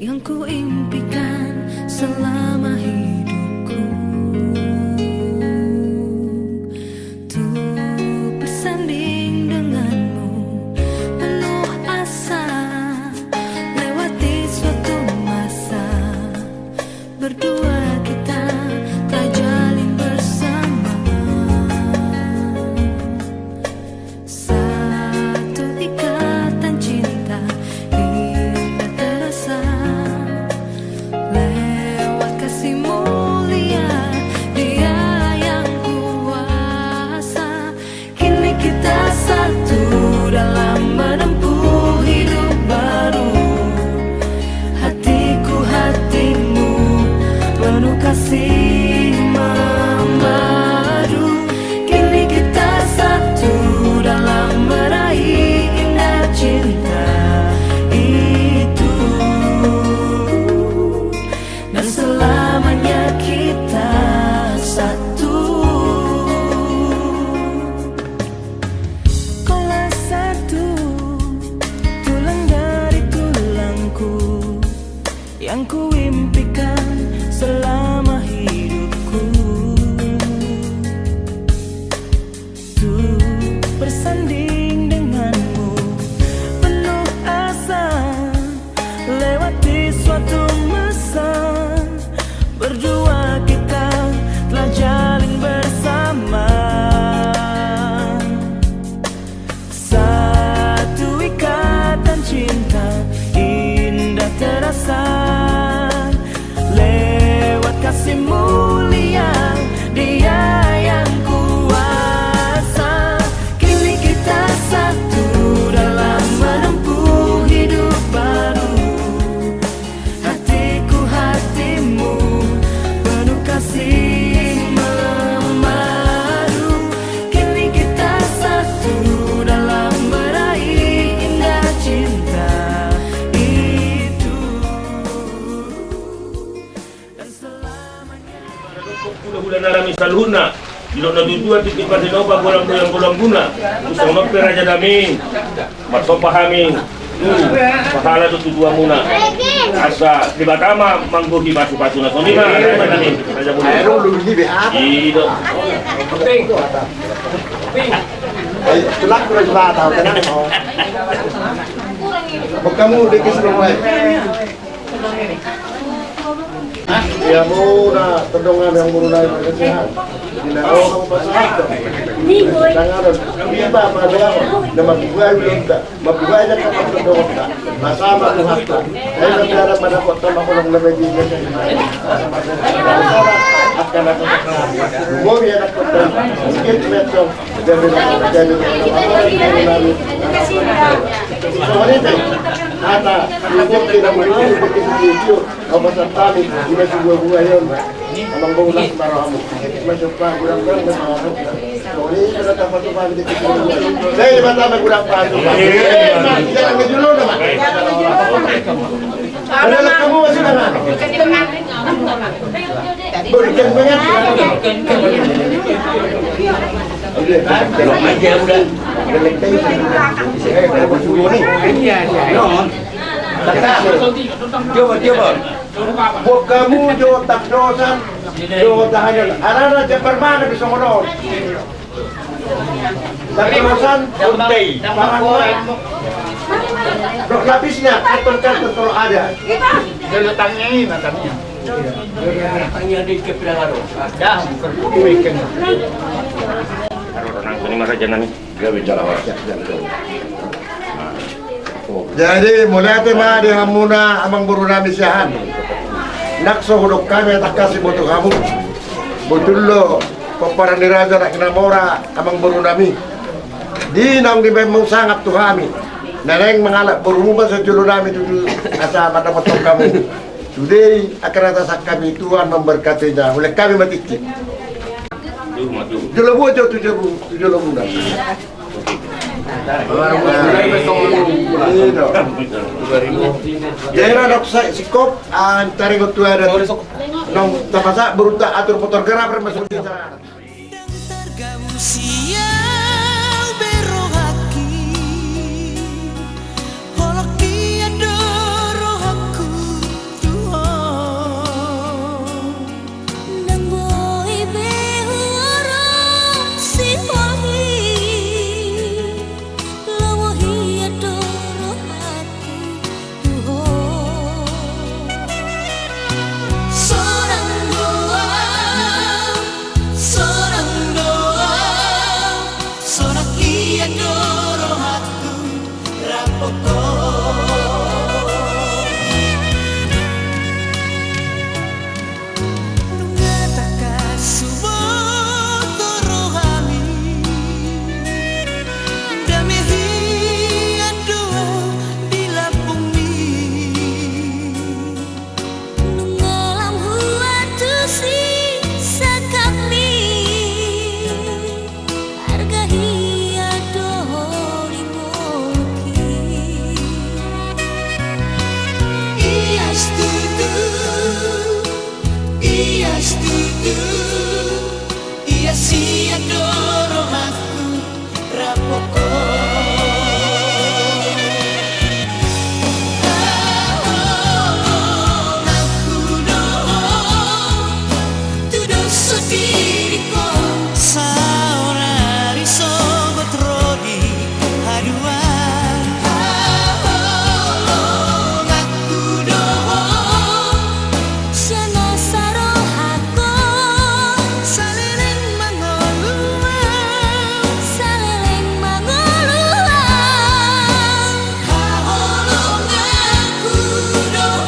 yang ku impikan selama hidupku, untuk bersanding denganmu penuh asa, lewati suatu masa berdua kita telah jalin bersama. Satu ikatan cinta indah terasa, lewat kasih mulia Dia yang kuasa. Kini kita satu dalam menempuh hidup baru, hatiku hatimu penuh kasih memadu. Kini kita satu dalam meraih indah cinta itu, dan selamanya kita satu. Kaulah satu, tulang dari tulangku, yang ku impikan selama hidupku, untuk bersanding denganmu penuh asa, lewati suatu masa berdua kita telah jalin bersama. Satu ikatan cinta indah terasa, lewat kasih mulia Dia yang kuasa. Kini kita satu dalam menempuh hidup baru, hatiku hatimu penuh kasih memadu. Kini kita satu dalam meraih indah cinta itu, dan selamanya. Bulan alami salhuna Ilok na tujuan titik pasinoba bulang guna usang magpera dyan namin matsopahamin pahala do tujuan muna asa di batama mangguhi basu-basu na sonima namin raja muna ido tulak ko rin ba tao ka na huwag ka mo di kisulong ya muna tendongan yang murunai berkesihan dinao kamu pasal tangan iba pada na mabuhay belum tak mabuhay na kapag tendongan tak masama ko hato ay nagdara manakot na makulong na may bigay sa imahe akan ako lumong yan ako sikit metro jadi ata lumong kinamulong begitu video kawasan tali ini sebuah yon abang bola marahamu masuk pa kurang-kurang na marahamu ini kada ta patu pa di titik saya mata na kurang-kurang jangan ngejulo naman ada kamu masih mana berikan banget udah aja udah lektai saya bersyukur nih coba buat kamu jo tak dosan jo tahannya ada jemper mana bisa modal tak dosan untai dok lapisnya karton kalau ada letaknya ini matanya letaknya di kepirangan ada weekend orang ini masa jangan dia bicara wajah jadi mulai tema di hamuna amang burunami siahan nakso hudok kami tak kasih butuh kamu betul lo peperan diraja nak kena mora amang burunami di nang di memang sangat tuh kami neneng mengalak berumah sejulu nami itu asa pada potong kamu today akan atas kami Tuhan memberkatinya oleh kami mati jolo buat tujuh bulan daerah dok sikop antara gotua ada nong tapasa beruta atur motor gerak bermasuk di sana. tu ia sia doro aku rapoko aku doh tudo sediriko saorari sobat rodi haduan aku doh Senasaro hako saleleng mangoluang haholong aku doh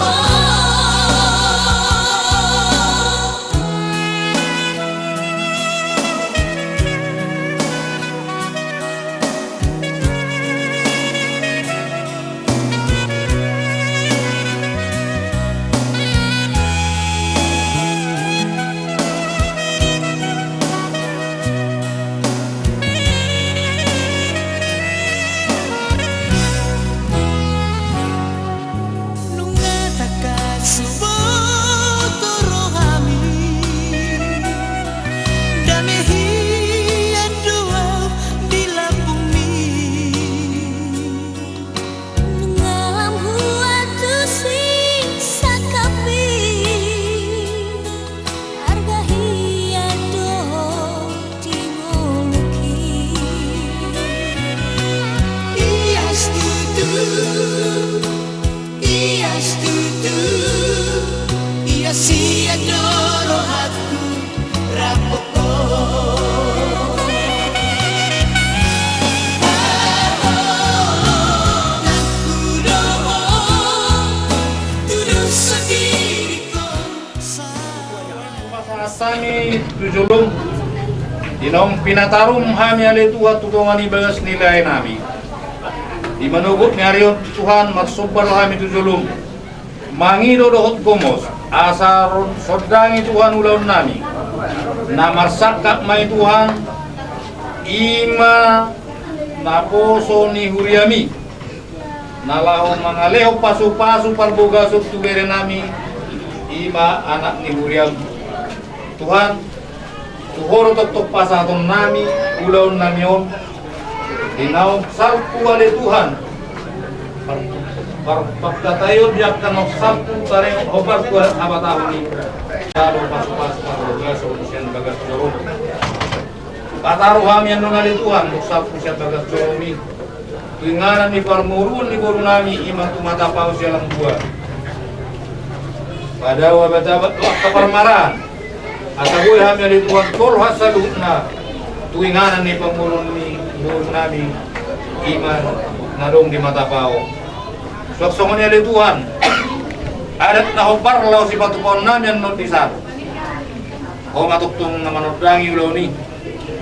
Nunga takat subot rohami Damehi adua di labumi Nungalam huatu sing sakapi Argahi ado di nguluki ia setuju ia sia doro aku rapoko aku doh tudo sediriko Sami tujulung dinong pinatarum hami ali Tuhan tukongan ibagas nilai nami di manugut nyariot Tuhan maksubbar hami tujulung mangido dohot gomos asar sodangi Tuhan ulaun nami namar sakap mai Tuhan ima naposo ni huriami nalaho mangaleho pasu-pasu parboga sub tubere nami ima anak ni huriam Tuhan tuhoro tok pasaton nami ulaun namion dinaon salpu ale Tuhan pagkatayo diyak kanok salpu tareng obar kuat abatahuni lalu pas-pas parboga sub sian bagas joro pataruh hami yang nungali Tuhan salpu sian bagas joromi tuinganan ni parmurun ni guru nami imang tumata paus yalang buah pada wabajabat waktu permarahan asabuy hami ali Tuhan kol hasaluna tuinganan ni pamurun ni guru nami iman nadong di mata pao soksongan ali Tuhan adat na hobar law si patupon nami ang notisan o matuktong na manodangi ulaw ni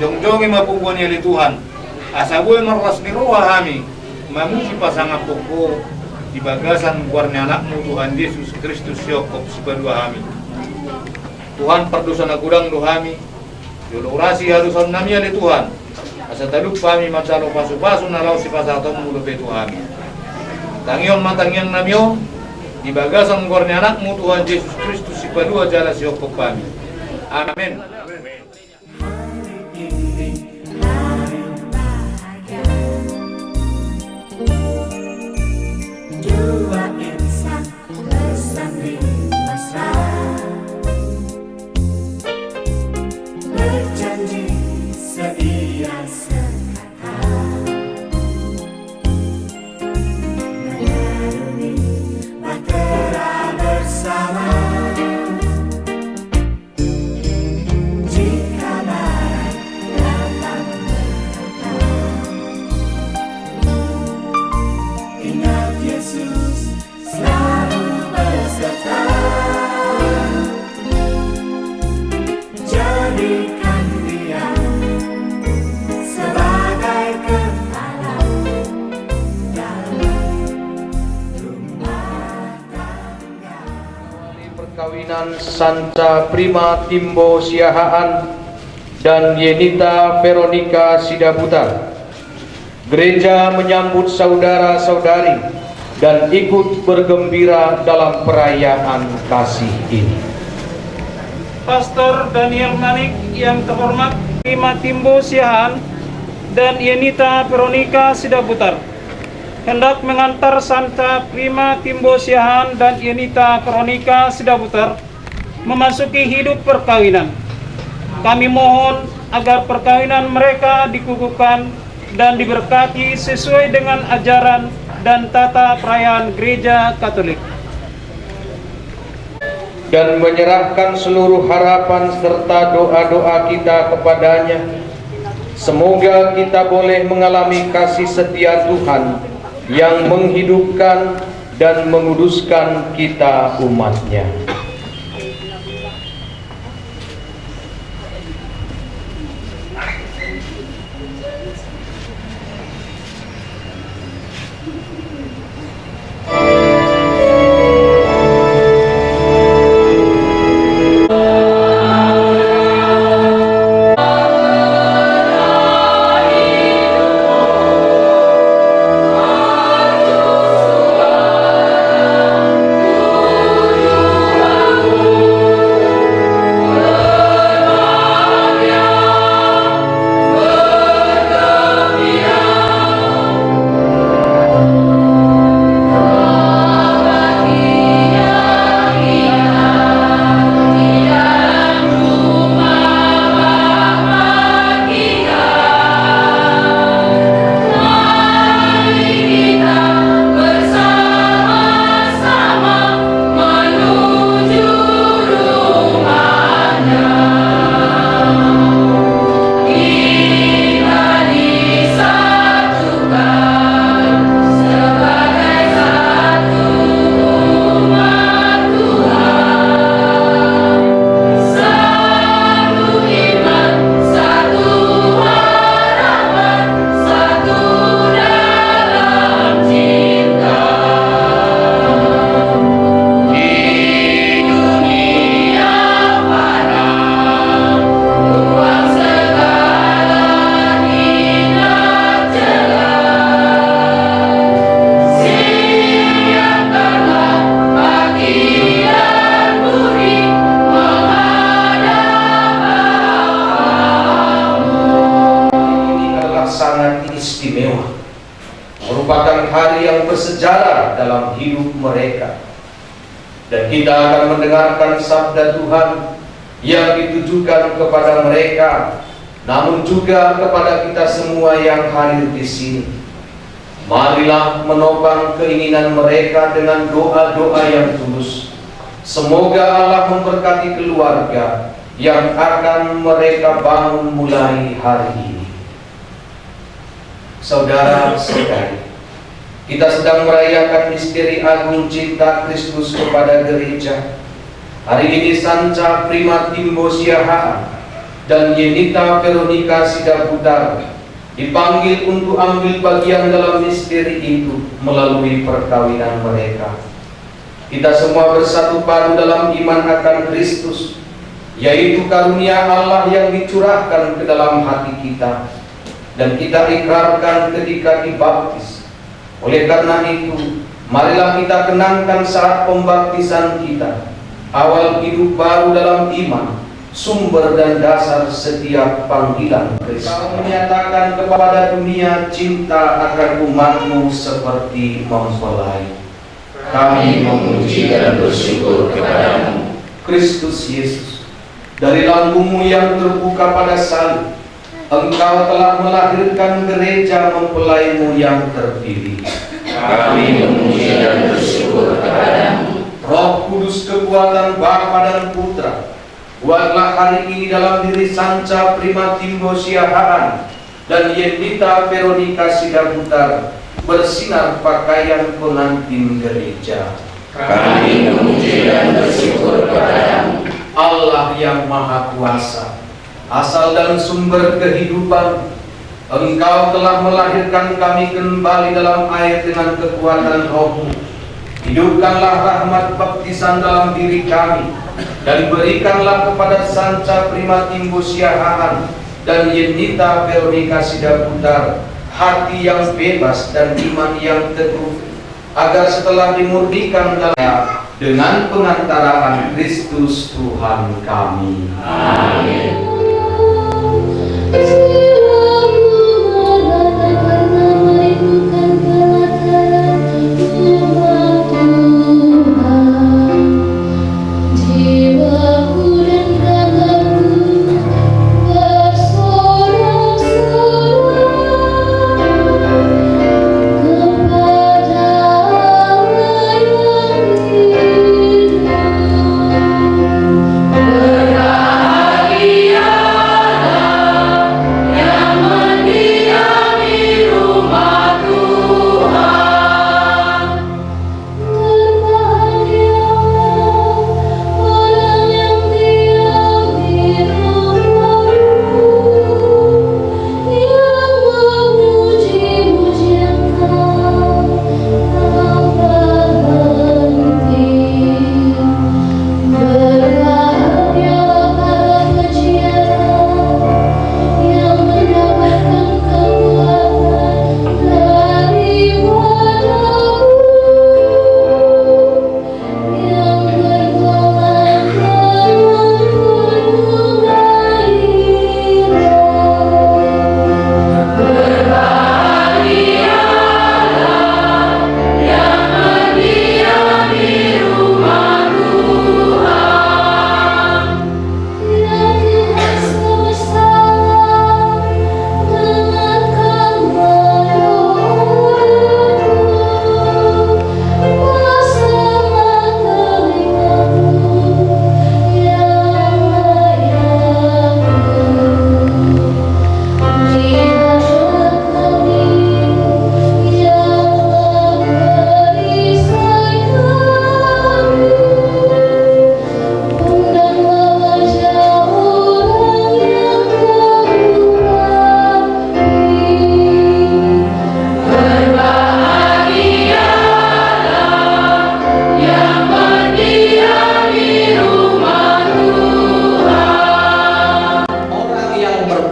jongjongi mapungkuan ni ali Tuhan asabuy maras ni roha hami mamusi pasangan poko di bagasan kuarnya anakmu Tuhan Yesus Kristus Yokop si kedua hami Tuhan perdosa na gudang dohami yolorasi harusan nami ali Tuhan asa taluk kami macalo pasu-pasu nalaw si pasatom mulo pe Tuhami tangion matangian namyo di bagasan kuarnya anakmu Tuhan Yesus Kristus si kedua jala si Yokop kami amin. Dua insan bersanding mesra Berjanji sedia sekata Mengarungi bahtera bersama Jika barat datang berkata Ingat Yesus selalu berserta Jadikan dia sebagai kepala dalam rumah tangga Perkawinan Sanca Prima Timbo Siahaan dan Yenita Veronica Sidaputar. Gereja menyambut saudara-saudari dan ikut bergembira dalam perayaan kasih ini. Pastor Daniel Manik yang terhormat, Prima Timbo Siahaan dan Yenita Veronica Sidaputar, hendak mengantar Santa Prima Timbo Siahaan dan Yenita Veronica Sidaputar memasuki hidup perkawinan. Kami mohon agar perkawinan mereka dikukuhkan dan diberkati sesuai dengan ajaran dan tata perayaan Gereja Katolik. Dan menyerahkan seluruh harapan serta doa-doa kita kepadanya. Semoga kita boleh mengalami kasih setia Tuhan yang menghidupkan dan menguduskan kita umatnya. Merupakan hari yang bersejarah dalam hidup mereka, dan kita akan mendengarkan sabda Tuhan yang ditujukan kepada mereka, namun juga kepada kita semua yang hadir di sini. Marilah menopang keinginan mereka dengan doa-doa yang tulus. Semoga Allah memberkati keluarga yang akan mereka bangun mulai hari ini. Saudara-saudari, kita sedang merayakan misteri agung cinta Kristus kepada gereja. Hari ini Santa Prima Timbo Siahaan dan Yenita Veronica Sidaputar dipanggil untuk ambil bagian dalam misteri itu melalui perkawinan mereka. Kita semua bersatu padu dalam iman akan Kristus, yaitu karunia Allah yang dicurahkan ke dalam hati kita dan kita ikrarkan ketika dibaptis. Oleh karena itu, marilah kita kenangkan saat pembaptisan kita, awal hidup baru dalam iman, sumber dan dasar setiap panggilan Kristus. Kau menyatakan kepada dunia cinta akan umatmu seperti mempelai. Kami memuji dan bersyukur kepadamu, Kristus Yesus. Dari lambungmu yang terbuka pada salib, Engkau telah melahirkan gereja mempelaimu yang terpilih. Kami memuji dan bersyukur kepadamu. Roh Kudus kekuatan Bapa dan Putra, buatlah hari ini dalam diri Santa Prima Timbo Siahaan dan Yenita Veronica Sidaputar bersinar pakaian pengantin gereja. Kami memuji dan bersyukur kepadamu, Allah yang Maha Kuasa, asal dan sumber kehidupan. Engkau telah melahirkan kami kembali dalam air dengan kekuatan Roh-Mu. Hidupkanlah rahmat baptisan dalam diri kami, dan berikanlah kepada Santa Prima Timbo Siahaan dan Yenita Veronica Sidaputar hati yang bebas dan iman yang teguh, agar setelah dimurnikan dalam dengan pengantaraan Kristus Tuhan kami.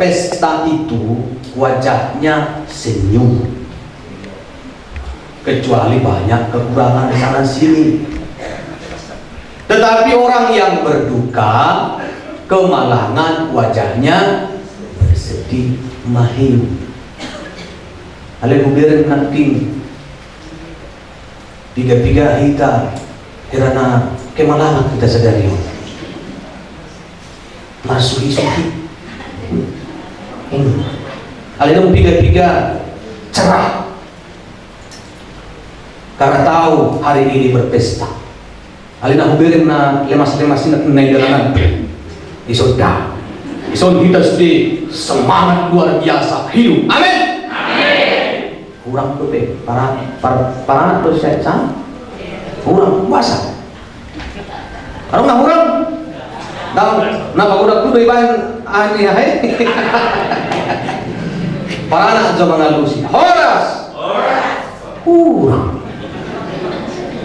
Pesta itu wajahnya senyum, kecuali banyak kekurangan sana sini. Tetapi orang yang berduka, kemalangan wajahnya bersedih mahiu. Ale kubirin nanti tiga-tiga hita karena kemalangan kita sadari. Masuki-suki Alina tiga-tiga cerah karena tahu hari ini berpesta. Alina hubirin na lemas-lemas na jalanan isoda. Ison kita sedih semangat luar biasa hidup. Amin. Amin. Kurang tuh para tuh saya kurang puasa. Kalau nggak kurang, napa udah tuh ibarat ani hai. Para anak zaman ngalusi. Horas.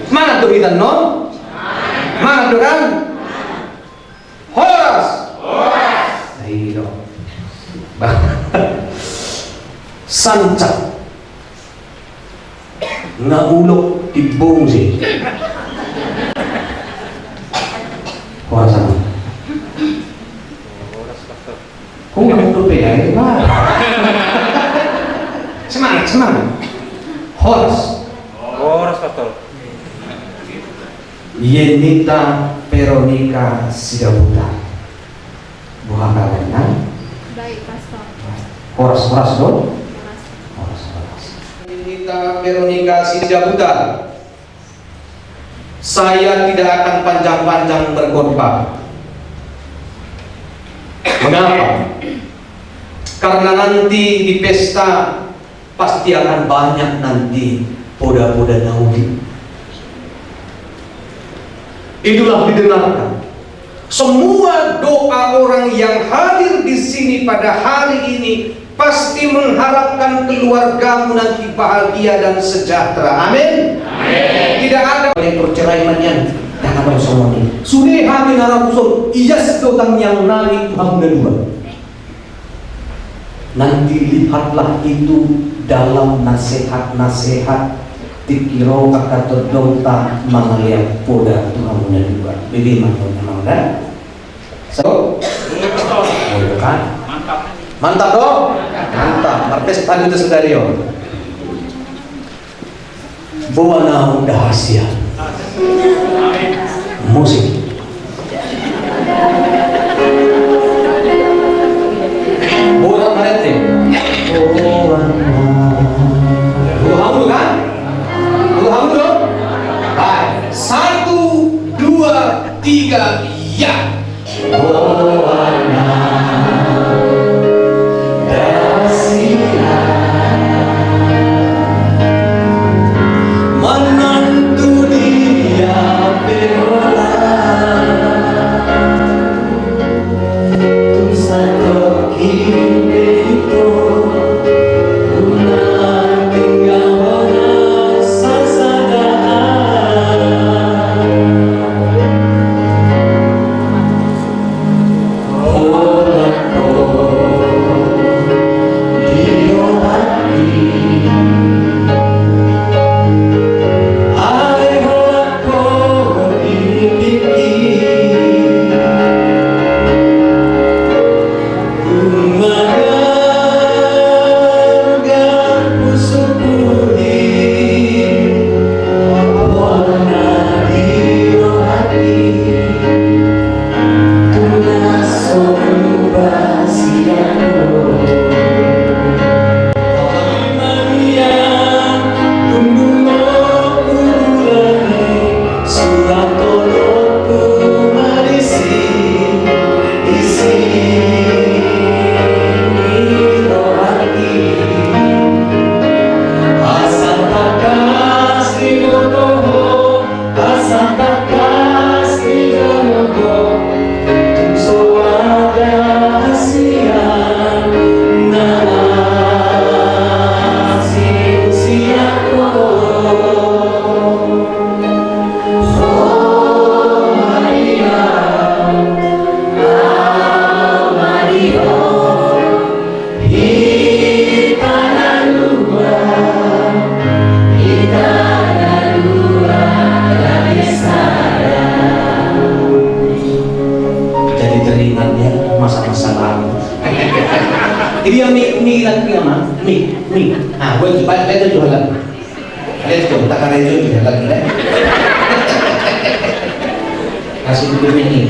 Mana tuh kita non? Mana tuh kan? Horas. Ayo. Sancak. Ngaulok tibong sih. Horas apa? Kung nggak tuh ya, semangat. Horas, pastor. Yenita Veronica Sidabuta. Buah kawannya. Baik, pastor. Horas dong. Horas. Yenita Veronica Sidabuta. Saya tidak akan panjang-panjang berkhotbah. Mengapa? Karena nanti di pesta pasti akan banyak nanti poda-poda naudi. Itulah didengarkan. Semua doa orang yang hadir di sini pada hari ini pasti mengharapkan keluargamu nanti bahagia dan sejahtera. Amin. Tidak ada yang perceraiannya. Jangan ada semua ini. Sudah hari narabuson iya sedotang yang nari Tuhan kedua. Nanti lihatlah itu dalam nasihat-nasihat tikiro kakak terdota mengalir poda. tahunnya juga. Pilih tahun emang dah. So, boleh kan? Mantap dong. Mantap. Marpesta itu sedario. Bawa naon rahasia. Musik. Bawa parete. Bawa kamu kan? Bawa kamu dong. Baik. 1, 2, 3, ya. Menantu dia berolah Tusa toki itu Guna tinggal merasa sadar Ini yang mie lagi ama, mie. Ah, gue coba lihat tuh jualan. Lihat tuh, tak ada itu jualan deh. Kasih dulu ini.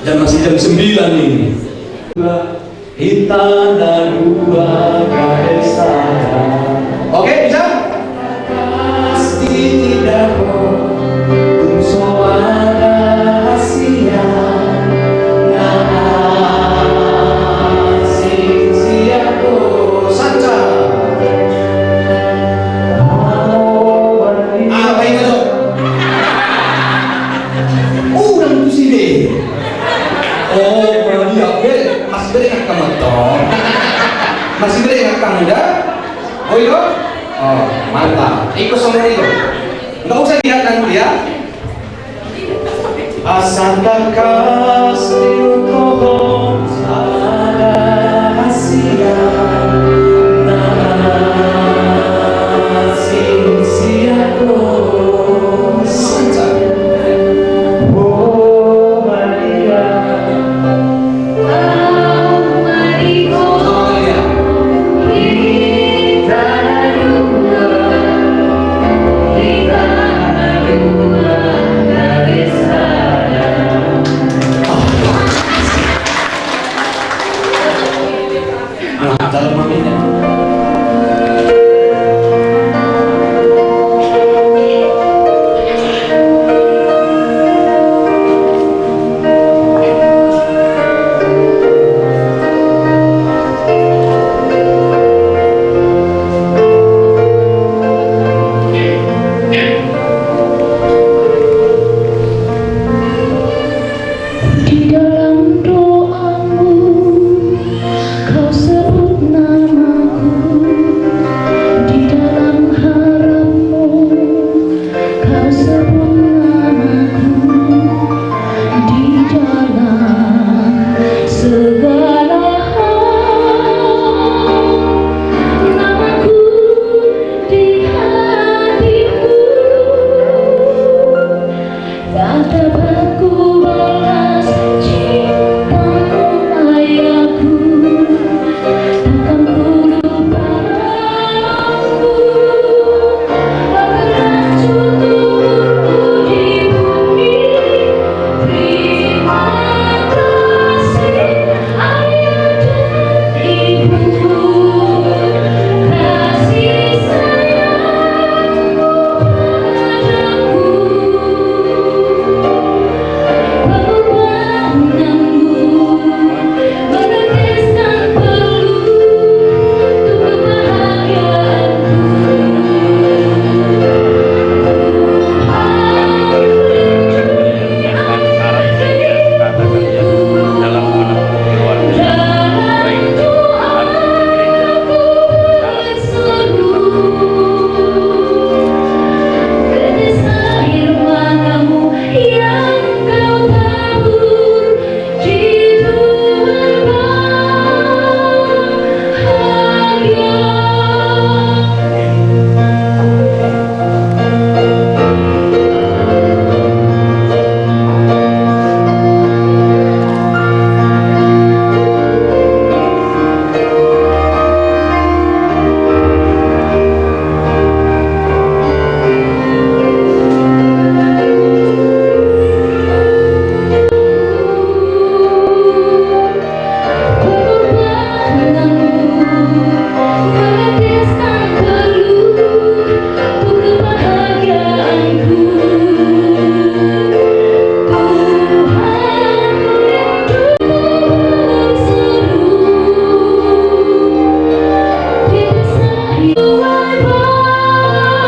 Jam masih jam 9 ini. Kita dua desa. Oke, bisa? Pasti tidak masih beri kamu dah? Oh itu? Oh mantap. Ikut sama itu. Nggak usah lihat kan dia. Asal kasih untuk ada hasil nasi siaku santai. Oh Maria. dapat ku balas cintamu ayahku, takkan ku lupakanmu. Bahkan cukup di bumi. Terima kasih ayah dan ibu, kasih sayangmu padaku. Pengorbananmu meneteskan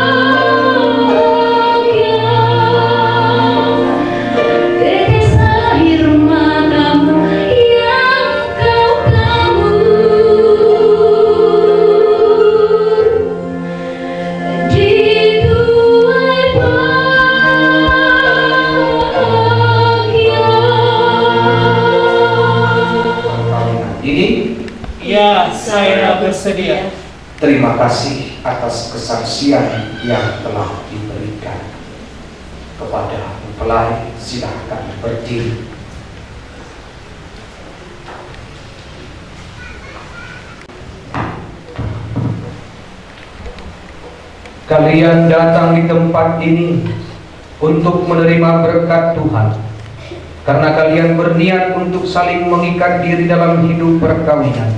peluh untuk kebahagiaanku. Tetes air matamu yang kau tabur di tuai bahagia. Ini Ya, saya bersedia. terima kasih atas kesaksian yang telah diberikan. Kepada mempelai silahkan berdiri. Kalian datang di tempat ini untuk menerima berkat Tuhan, karena kalian berniat untuk saling mengikat diri dalam hidup perkawinan.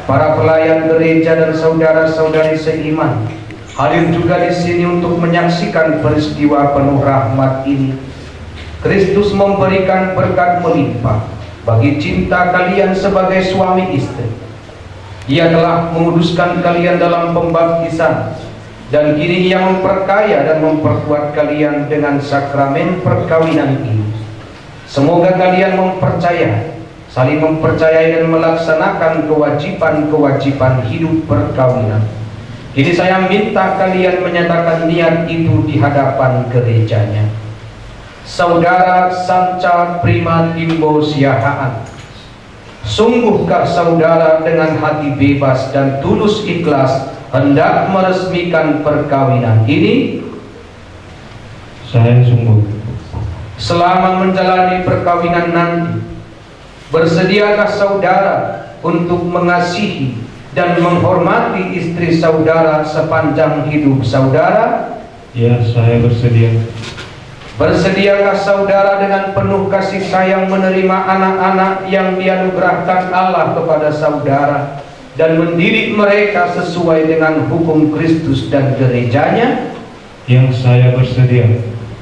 Para pelayan gereja dan saudara-saudari seiman hadir juga di sini untuk menyaksikan peristiwa penuh rahmat ini. Kristus memberikan berkat melimpah bagi cinta kalian sebagai suami istri. Ia telah menguduskan kalian dalam pembaptisan, dan kini Ia memperkaya dan memperkuat kalian dengan sakramen perkawinan ini. Semoga kalian saling mempercayai dan melaksanakan kewajiban-kewajiban hidup perkawinan. Jadi saya minta kalian menyatakan niat itu di hadapan gerejanya. Saudara Sanca Prima Timbo Siahaan, sungguhkah saudara dengan hati bebas dan tulus ikhlas hendak meresmikan perkawinan ini? Saya sungguh. Selama menjalani perkawinan nanti, bersediakah saudara untuk mengasihi dan menghormati istri saudara sepanjang hidup saudara? Ya, saya bersedia. Bersediakah saudara dengan penuh kasih sayang menerima anak-anak yang dianugerahkan Allah kepada saudara dan mendidik mereka sesuai dengan hukum Kristus dan gerejanya? Yang saya bersedia.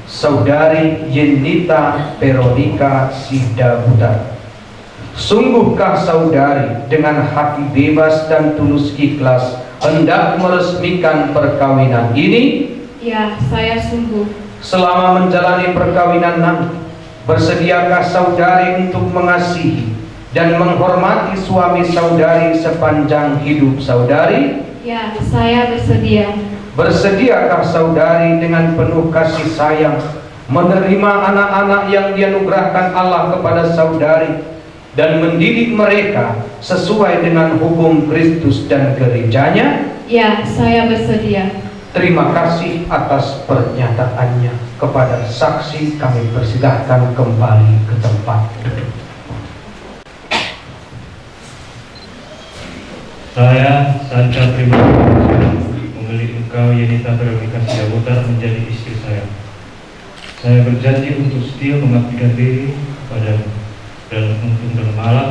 Saudari Yenita Veronica Sidabutar, sungguhkah saudari dengan hati bebas dan tulus ikhlas hendak meresmikan perkawinan ini? Ya, saya sungguh. Selama menjalani perkawinan nanti, bersediakah saudari untuk mengasihi dan menghormati suami saudari sepanjang hidup saudari? Ya, saya bersedia. Bersediakah saudari dengan penuh kasih sayang menerima anak-anak yang dianugerahkan Allah kepada saudari dan mendidik mereka sesuai dengan hukum Kristus dan gerejanya? Ya, saya bersedia. Terima kasih atas pernyataannya. kepada saksi kami persilahkan kembali ke tempat duduk. Saya, Sanca Prima, memilih engkau Yenita Veronica Sidabutar menjadi istri saya. Saya berjanji untuk setia mengabdikan diri kepadamu dalam untung dan malam,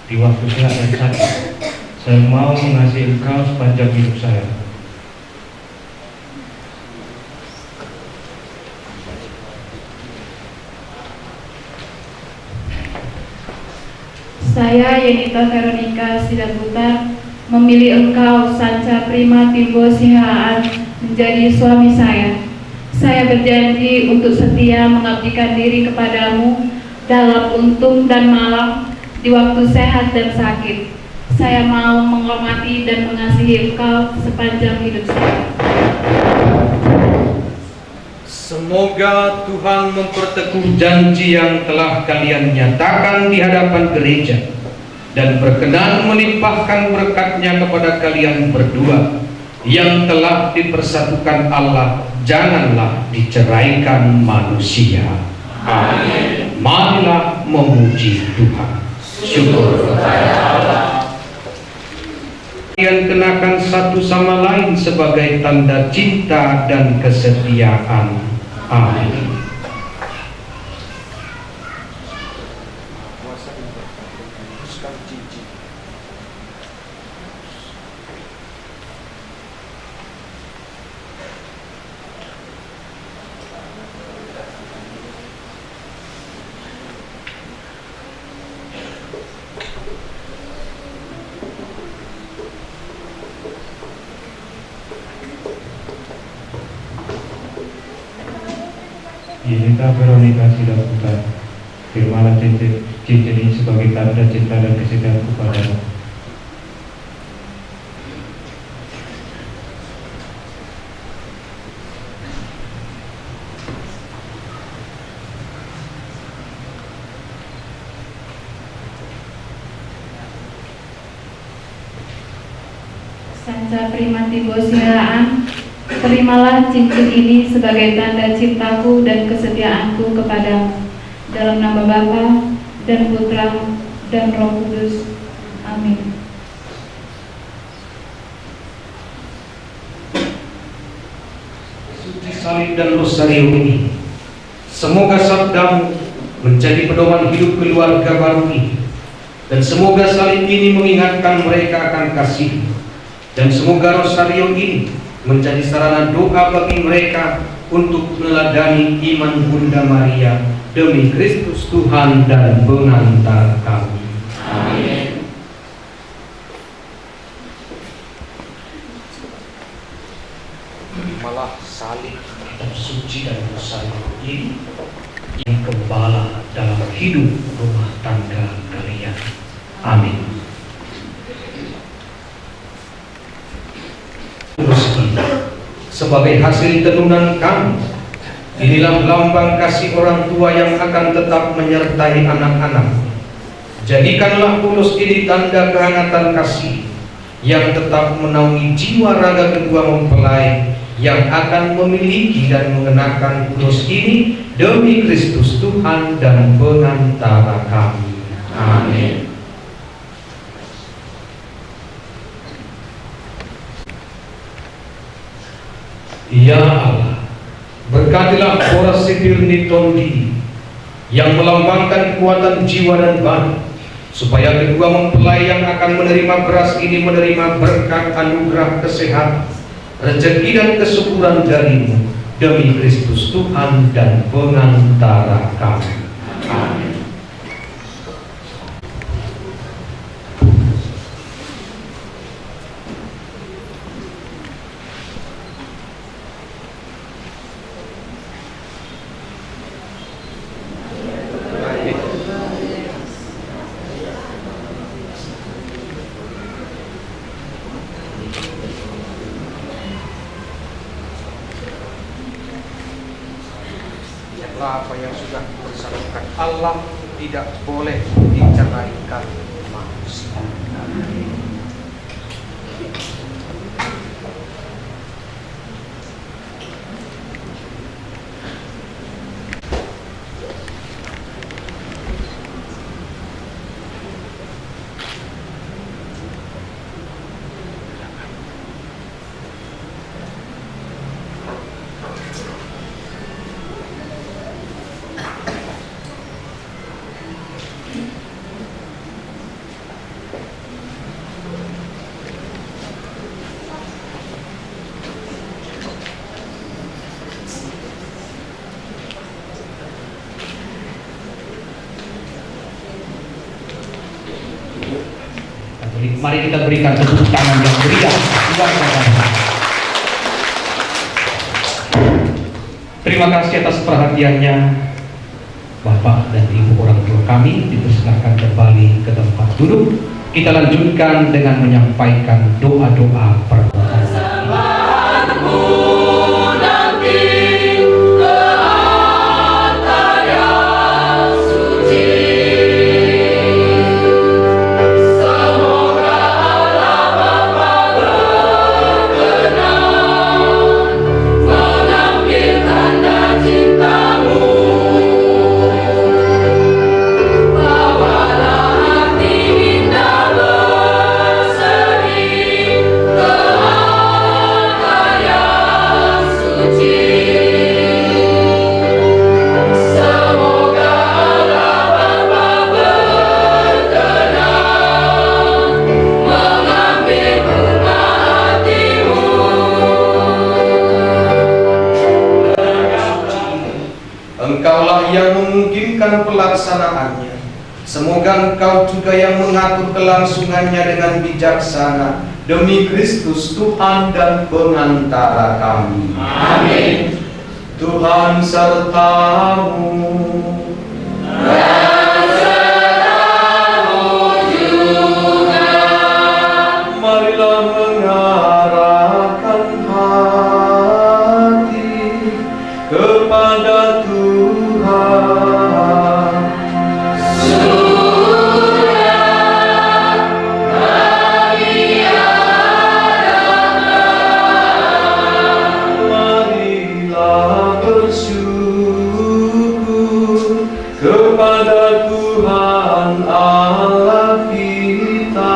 di waktu sehat dan sakit. Saya mau mengasihi engkau sepanjang hidup saya. Saya, Yenita Veronica Sidabutar, memilih engkau, Sanca Prima Timbo Sihaan, menjadi suami saya. Saya berjanji untuk setia mengabdikan diri kepadamu dalam untung dan malam, di waktu sehat dan sakit. Saya mau menghormati dan mengasihi engkau sepanjang hidup saya. Semoga Tuhan memperteguh janji yang telah kalian nyatakan di hadapan gereja dan berkenan melimpahkan berkat-Nya kepada kalian berdua yang telah dipersatukan Allah, janganlah diceraikan manusia. Amin. Marilah memuji Tuhan. Syukur kepada Allah. Kalian kenakan satu sama lain sebagai tanda cinta dan kesetiaan. Amin. Yenita Veronica Sidabutar, firmanlah cincin ini sebagai tanda cinta dan kesetiaan kepadamu. Sanca Prima Timbo Sihaan, terimalah cincin ini sebagai tanda cintaku dan kesetiaanku kepadamu. Dalam nama Bapa dan Putra dan Roh Kudus. Amin. Suci salib dan rosario ini, semoga sabdamu menjadi pedoman hidup keluarga baru ini, dan semoga salib ini mengingatkan mereka akan kasih, dan semoga rosario ini menjadi sarana doa bagi mereka untuk meneladani iman Bunda Maria demi Kristus Tuhan dan pengantar kami. Amin. Malah salib dan suci dan rosario ini yang gembala dalam hidup rumah tangga kalian. Amin. Sebagai hasil tenunan kami, inilah lambang kasih orang tua yang akan tetap menyertai anak-anak. Jadikanlah Ulus ini tanda kehangatan kasih yang tetap menaungi jiwa raga kedua mempelai yang akan memiliki dan mengenakan Ulus ini demi Kristus Tuhan dan pengantara kami. Amin. Ya Allah, berkatilah Horas Sipir Nitondi yang melambangkan kekuatan jiwa dan badan, supaya kedua mempelai yang akan menerima beras ini menerima berkat anugerah kesehatan, rezeki dan kesyukuran darimu demi Kristus Tuhan dan pengantara kami. Amin. Apa yang sudah dipersatukan Allah tidak boleh diceraikan manusia. Mari kita berikan tepuk tangan yang meriah. Terima kasih atas perhatiannya. Bapak dan Ibu orang tua kami dipersilakan kembali ke tempat duduk. Kita lanjutkan dengan menyampaikan doa-doa permohonan. Engkaulah yang memungkinkan pelaksanaannya. Semoga Engkau juga yang mengatur kelangsungannya dengan bijaksana. Demi Kristus Tuhan dan pengantara kami. Amin. Tuhan sertamu. Marilah mengarahkan hati kepada Tuhan. Marilah bersyukur kepada Tuhan Allah kita.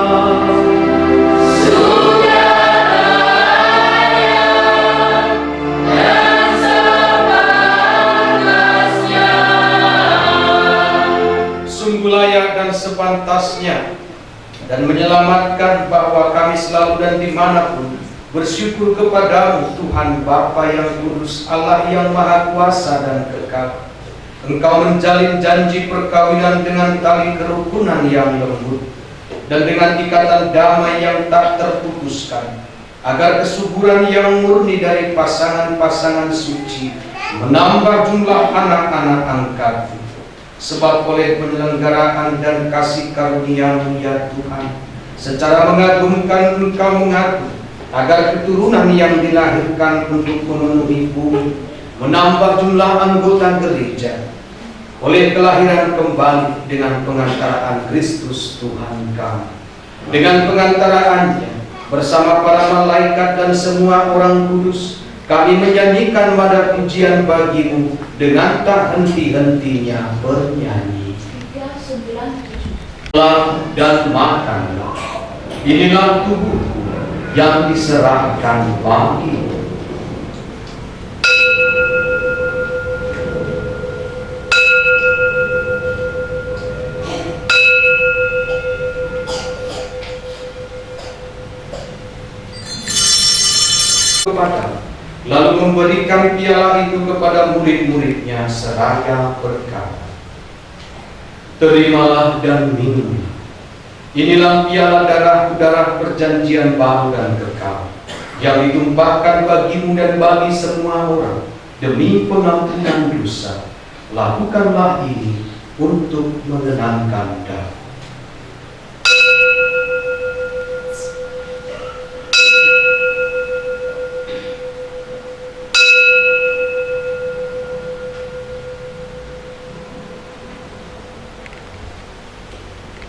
Sungguh layak dan sepantasnya dan menyelamatkan bahwa kami selalu dan dimanapun bersyukur kepadamu Tuhan Bapa yang kudus, Allah yang maha kuasa dan kekal. Engkau menjalin janji perkawinan dengan tali kerukunan yang lembut dan dengan ikatan damai yang tak terputuskan, agar kesuburan yang murni dari pasangan-pasangan suci menambah jumlah anak-anak angkatmu. Sebab oleh penyelenggaraan dan kasih karunia-Mu ya Tuhan, secara mengagumkan Engkau mengatur agar keturunan yang dilahirkan untuk memenuhi bumi menambah jumlah anggota gereja oleh kelahiran kembali dengan pengantaraan Kristus Tuhan kami. Dengan pengantaraannya bersama para malaikat dan semua orang kudus, kami menyanyikan mada pujian bagi-Mu dengan tak henti-hentinya bernyanyi. Dan makanlah, inilah tubuhku yang diserahkan bagi-Mu. Lalu memberikan piala itu kepada murid-muridnya seraya berkata, terimalah dan minum. Inilah piala darah perjanjian baru dan kekal, yang ditumpahkan bagimu dan bagi semua orang demi pengampunan dosa. Lakukanlah ini untuk menenangkan darah.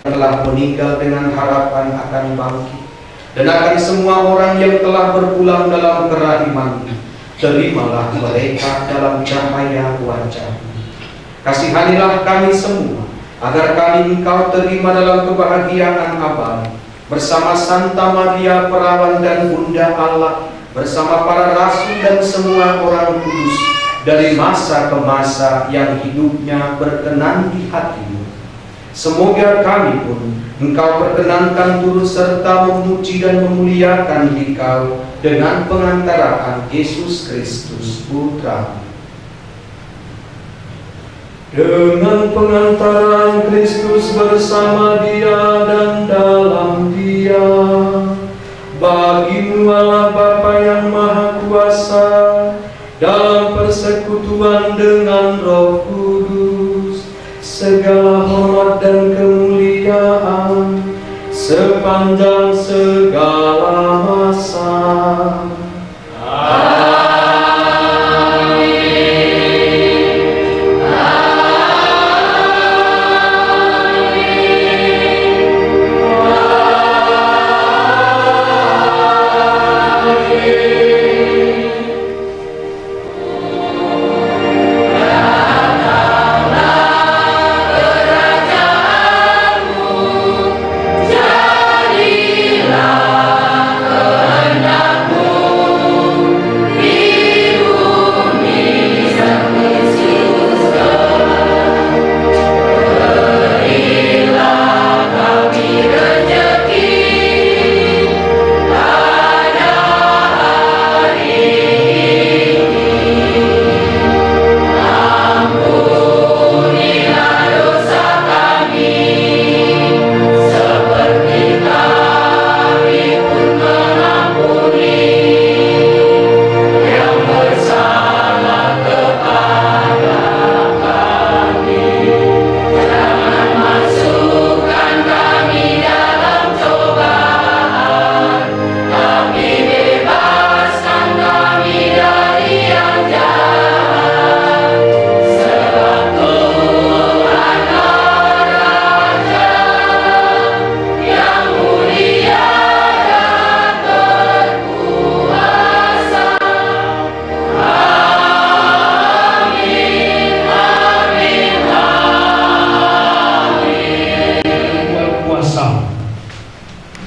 Telah meninggal dengan harapan akan bangkit, dan akan semua orang yang telah berpulang dalam kerahiman, terimalah mereka dalam cahaya wajah-Mu. Kasihanilah kami semua, agar kami Engkau terima dalam kebahagiaan abadi, bersama Santa Maria Perawan dan Bunda Allah, bersama para rasul dan semua orang kudus, dari masa ke masa yang hidupnya berkenan di hati-Mu. Semoga kami pun Engkau perkenankan turut serta memuji dan memuliakan Dikau dengan pengantaraan Yesus Kristus Putra-Mu. Dengan pengantaran Kristus bersama Dia dan dalam Dia, satu Allah Bapa yang Maha Kuasa, dalam persekutuan dengan Roh Kudus, segala hormat dan kemuliaan sepanjang segala masa.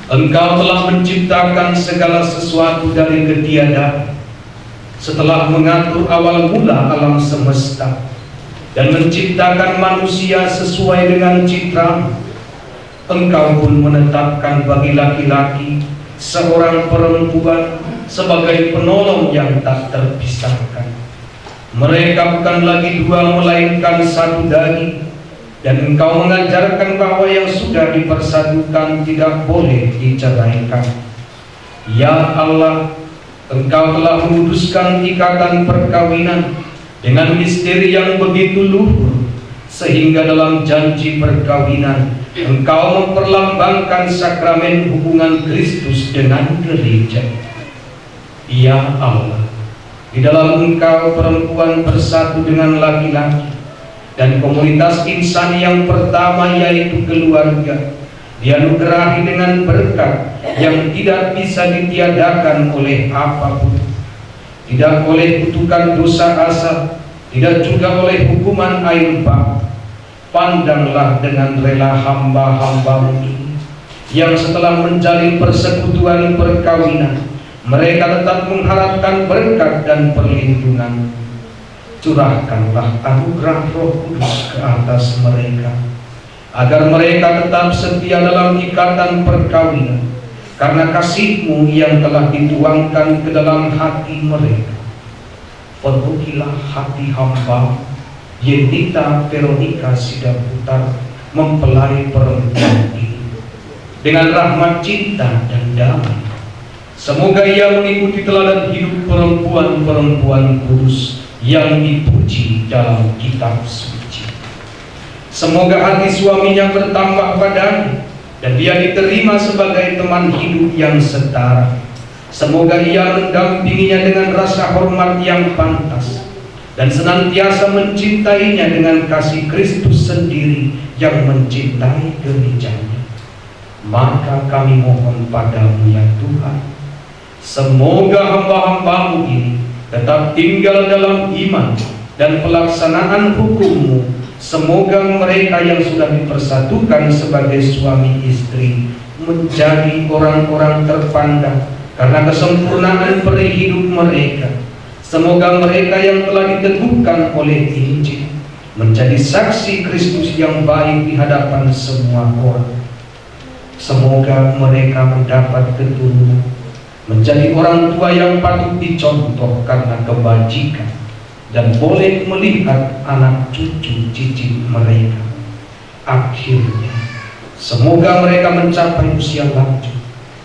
Engkau telah menciptakan segala sesuatu dari ketiadaan, setelah mengatur awal mula alam semesta dan menciptakan manusia sesuai dengan citra. Engkau pun menetapkan bagi laki-laki seorang perempuan sebagai penolong yang tak terpisahkan. Mereka bukan lagi dua melainkan satu daging. Dan engkau mengajarkan bahwa yang sudah dipersatukan tidak boleh diceraikan. Ya Allah, engkau telah menguduskan ikatan perkawinan dengan misteri yang begitu luhur, sehingga dalam janji perkawinan engkau memperlambangkan sakramen hubungan Kristus dengan gereja. Ya Allah, di dalam engkau perempuan bersatu dengan laki-laki, dan komunitas insan yang pertama yaitu keluarga dianugerahi dengan berkat yang tidak bisa ditiadakan oleh apapun, tidak oleh kutukan dosa asal, tidak juga oleh hukuman air bah. Pandanglah dengan rela hamba-hambamu ini yang setelah menjalin persekutuan perkawinan mereka tetap mengharapkan berkat dan perlindungan. Curahkanlah anugerah Roh Kudus ke atas mereka, agar mereka tetap setia dalam ikatan perkawinan, karena kasih-Mu yang telah dituangkan ke dalam hati mereka. Penuhilah hati hamba Yenita Veronica Sidaputar, mempelai perempuan ini, dengan rahmat cinta dan damai. Semoga ia mengikuti teladan hidup perempuan-perempuan kudus yang dipuji dalam kitab suci. Semoga hati suaminya bertambah padanya dan dia diterima sebagai teman hidup yang setara. Semoga ia mendampinginya dengan rasa hormat yang pantas dan senantiasa mencintainya dengan kasih Kristus sendiri yang mencintai gerejanya. Maka kami mohon padamu ya Tuhan, semoga hamba-hambamu ini tetap tinggal dalam iman dan pelaksanaan hukum-Mu. Semoga mereka yang sudah dipersatukan sebagai suami istri menjadi orang-orang terpandang karena kesempurnaan peri hidup mereka. Semoga mereka yang telah diteguhkan oleh Injil menjadi saksi Kristus yang baik di hadapan semua orang. Semoga mereka mendapat keturunan, menjadi orang tua yang patut dicontoh karena kebajikan, dan boleh melihat anak cucu cicit mereka. Akhirnya, semoga mereka mencapai usia lanjut,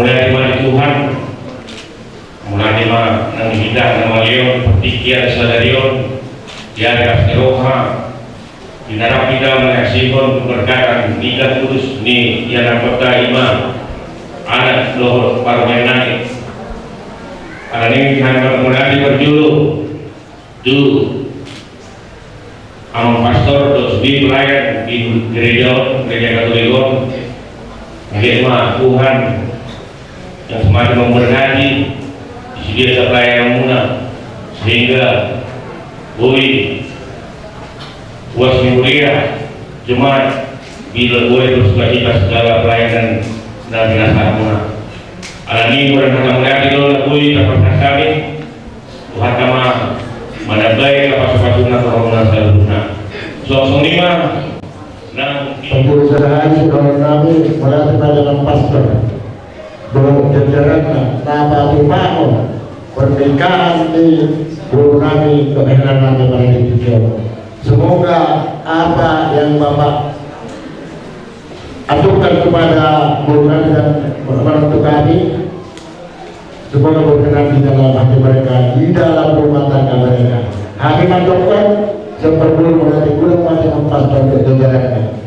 mulai dari Tuhan, mulai nang hidak nama Leon, pikir sadarion, diagas roha, dinarap kita menyaksikan keberkatan tidak terus ni yang kota imam, anak lohor parmenani, ada ni Tuhan mulai berjulu, tu, amang pastor terus di pelayan di gereja Katolikon. Firman Tuhan yang semakin memberkati disediakan pelayanan muna sehingga puas mulia jemaat bila boleh bersukacita segala pelayanan dan binasa muna. Alami kurang kata mengerti dulu terpaksa kami Tuhan kama mana baik apa sepatutnya corona seluruhnya. Sosok lima dan Perusahaan saudara kami berada dalam pastor belum jajarannya nama Tuhan pernikahan di guru kami kebenaran kami pada ditujukan. Semoga apa yang Bapak aturkan kepada guru kami dan orang tua kami semoga berkenan di dalam hati mereka, di dalam rumah tangga mereka. Kami mantapkan seperti menjadi guru macam pastor jajarannya.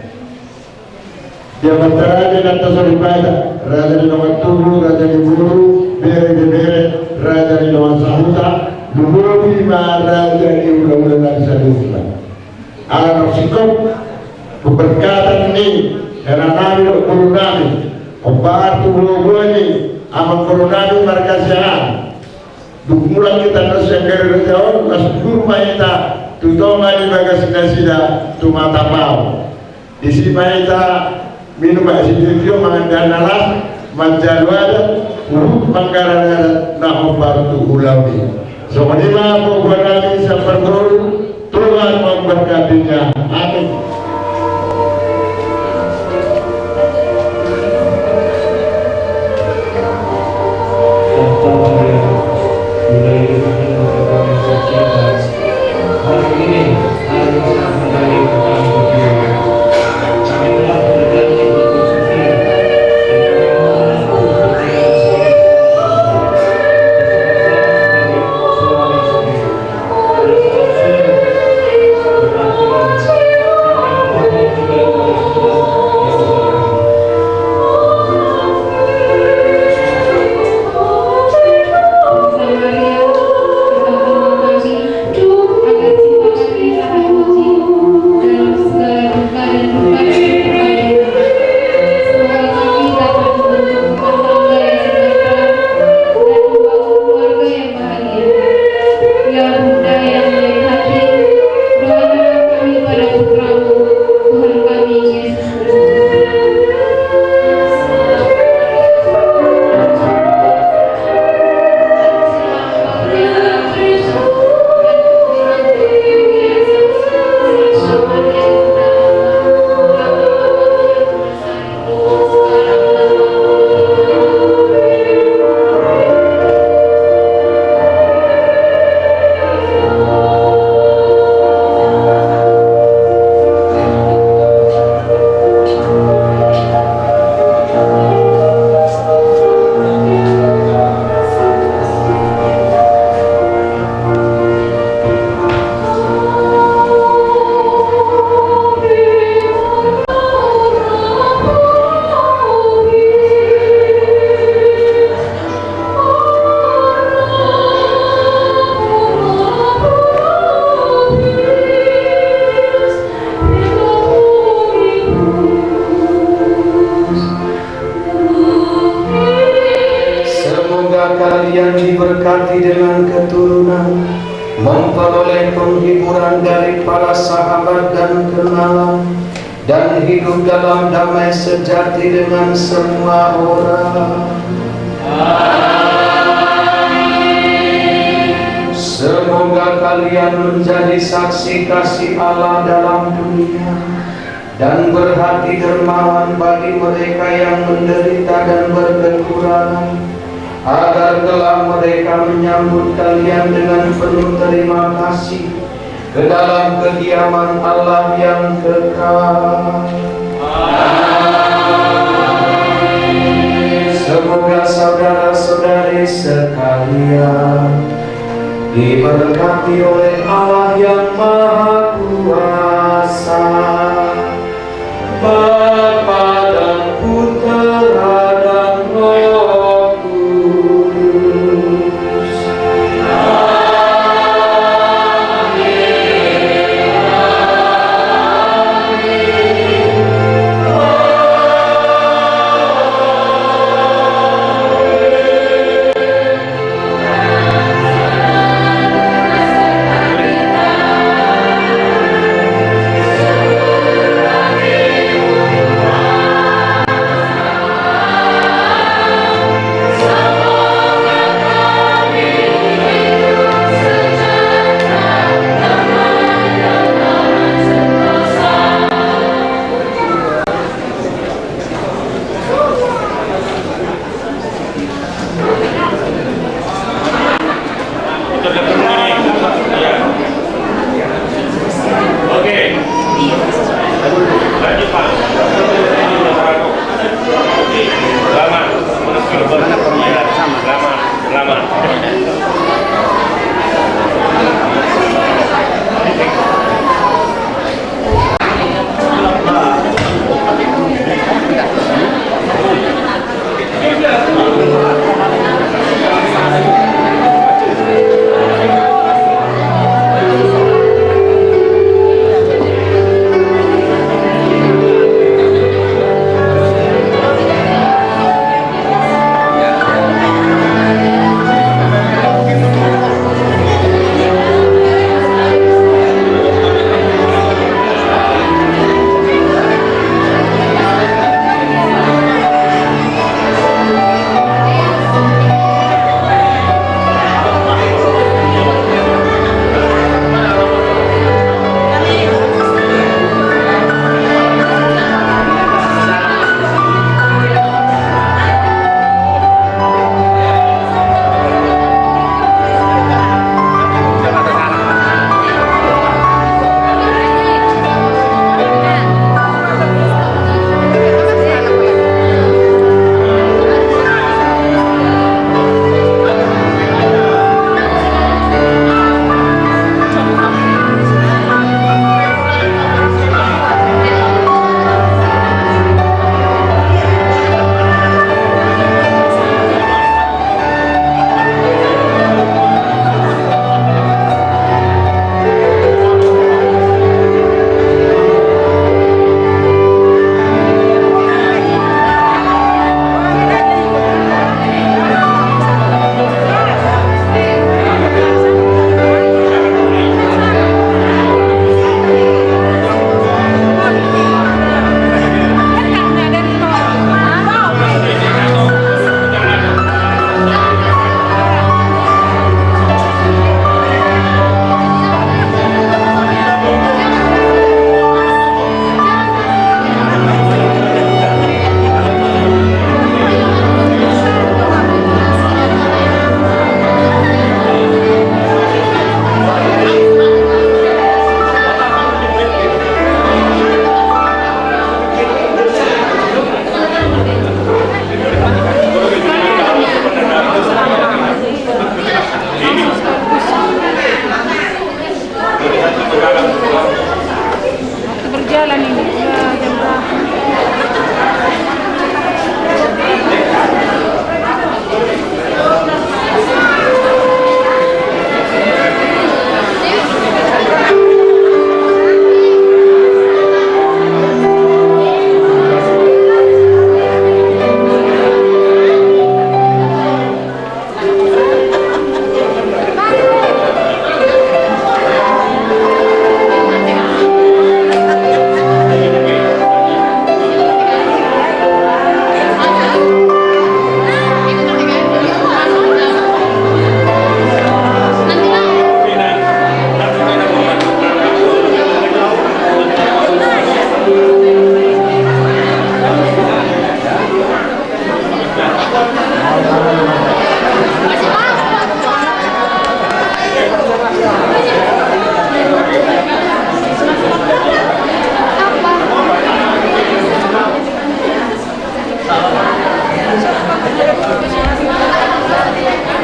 Dia bertanya dan terserupaya raja di nomor tubuh, raja di bulu, bere di bere, raja di nomor sahuta, dulu lima raja di ulang-ulang sadulah. Alam sikap berkata ini karena nabi guru nabi, obat tubuh ini, amal guru nabi mereka sehat. Dukulan kita tersenggara jauh, masuk guru kita, tutongan di bagas sida tu mata mau. Di sini kita minum air sedikit mengandalkan nalas menjalwada urut manggaran nak membantu ulami. Semuanya bukan kami seperti Tuhan memberkatinya. Amin. kalian diberkati dengan keturunan, memperoleh penghiburan dari para sahabat dan kenalan, dan hidup dalam damai sejati dengan semua orang. Semoga kalian menjadi saksi kasih Allah dalam dunia dan berhati dermawan bagi mereka yang menderita dan berkekurangan, agar kelak mereka menyambut kalian dengan penuh terima kasih ke dalam kediaman Allah yang kekal. Semoga saudara-saudari sekalian diberkati oleh Allah yang Maha Kuasa, Bapa dan Putra dan Roh Kudus.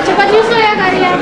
Cepat nyusul ya kalian.